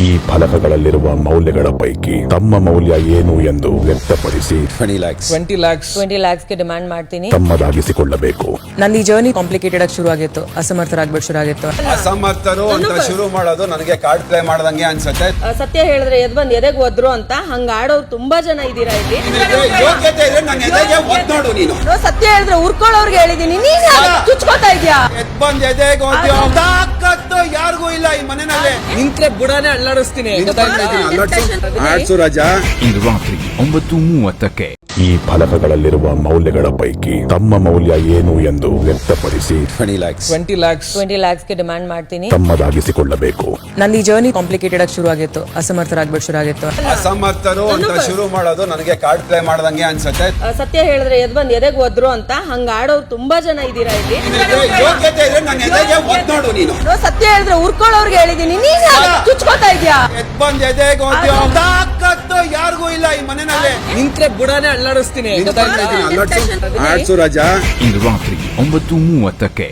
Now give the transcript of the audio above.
ಈ ಫಲಕಗಳಲ್ಲಿರುವ ಮೌಲ್ಯಗಳ ಪೈಕಿ ತಮ್ಮ ಮೌಲ್ಯ ಏನು ಎಂದು ವ್ಯಕ್ತಪಡಿಸಿ 20 lakhs ಗೆ ಡಿಮ್ಯಾಂಡ್ ಮಾಡ್ತೀನಿ. ತಮ್ಮದಾಗಿಸಿಕೊಳ್ಳಬೇಕು. ನನ್ನ ಈ ಜರ್ನಿ ಕಾಂಪ್ಲಿಕೇಟೆಡ್ ಆಗಿ ಶುರು ಆಗಿತ್ತು, ಅಸಮರ್ಥರಾಗ್ಬಿಟ್ಟು ಶುರು ಆಗಿತ್ತು. ಅಸಮರ್ಥರು ಅಂತ ಶುರು ಮಾಡೋದು ನನಗೆ ಕಾರ್ಡ್ ಪ್ಲೇ ಮಾಡ್ದಂಗೆ ಅನ್ಸುತ್ತೆ. ಸತ್ಯ ಹೇಳಿದ್ರೆ ಎದ್ ಬಂದ್ ಎದೆಗ್ ಒದ್ರು ಅಂತ ಹಂಗ ಆಡೋರು ತುಂಬಾ ಜನ ಇದೀರಾ ಇಲ್ಲಿ. ಯೋಗ್ಯತೆ ಇದ್ರೆ ನನ್ನ ಎದೆಗೆ ಒದ್ ನೋಡು ನೀನು. ಸತ್ಯ ಹೇಳಿದ್ರೆ ಉರ್ಕೊಳ್ಳೋರ್ಗೆ ಹೇಳಿದೀನಿ, ನೀನ್ ಚುಚ್ಕೋತಾ ಇದ್ಯಾ? ಎದ್ ಬಂದ್ ಎದೆಗೆ ಒದ್ಯೋ ತಾಕತ್ತು ಯಾರಿಗೂ ಇಲ್ಲ ಈ ಮನೆಯಲ್ಲಿ. ನಿಂತ್ರೆ ಬುಡಾನೆ ಅಳ್ಳಾಡಿಸ್ತೀನಿ. ಆಡ್ಸು ರಾಜ. ಇಂದು ರಾತ್ರಿ 9:30ಕ್ಕೆ ಈ ಫಲಕಗಳಲ್ಲಿರುವ ಮೌಲ್ಯಗಳ ಪೈಕಿ ತಮ್ಮ ಮೌಲ್ಯ ಏನು ಎಂದು ವ್ಯಕ್ತಪಡಿಸಿ 20 lakhs ಗೆ ಡಿಮ್ಯಾಂಡ್ ಮಾಡ್ತೀನಿ. ತಮ್ಮದಾಗಿಸಿಕೊಳ್ಳಬೇಕು. ನನ್ನ ಈ ಜರ್ನಿ ಕಾಂಪ್ಲಿಕೇಟೆಡ್ ಆಗಿ ಶುರು ಆಗಿತ್ತು, ಅಸಮರ್ಥರಾಗ್ಬಿಟ್ಟು ಶುರು ಆಗಿತ್ತು. ಅಸಮರ್ಥರು ಅಂತ ಶುರು ಮಾಡೋದು ನನಗೆ ಕಾರ್ಡ್ ಪ್ಲೇ ಮಾಡ್ದಂಗೆ ಅನ್ಸುತ್ತೆ. ಸತ್ಯ ಹೇಳಿದ್ರೆ ಎದ್ ಬಂದ್ ಎದೆಗ್ ಒದ್ರು ಅಂತ ಹಂಗ ಆಡೋರು ತುಂಬಾ ಜನ ಇದೀರಾ ಇಲ್ಲಿ. ಯೋಗ್ಯತೆ ಇದ್ರೆ ನನ್ನ ಎದೆಗೆ ಒದ್ ನೋಡು ನೀನು. ಸತ್ಯ ಹೇಳಿದ್ರೆ ಉರ್ಕೊಳ್ಳೋರ್ಗೆ ಹೇಳಿದೀನಿ, ನೀನ್ ಚುಚ್ಕೋತಾ ಇದ್ಯಾ? ಎದ್ ಬಂದ್ ಎದೆಗೆ ಒದ್ಯೋ ತಾಕತ್ತು ಯಾರಿಗೂ ಇಲ್ಲ ಈ ಮನೆಯಲ್ಲಿ. ನಿಂತ್ರೆ ಬುಡಾನೆ ಅಳ್ಳಾಡಿಸ್ತೀನಿ. ಆಡ್ಸು ರಾಜ. ಇಂದು ರಾತ್ರಿ 9:30ಕ್ಕೆ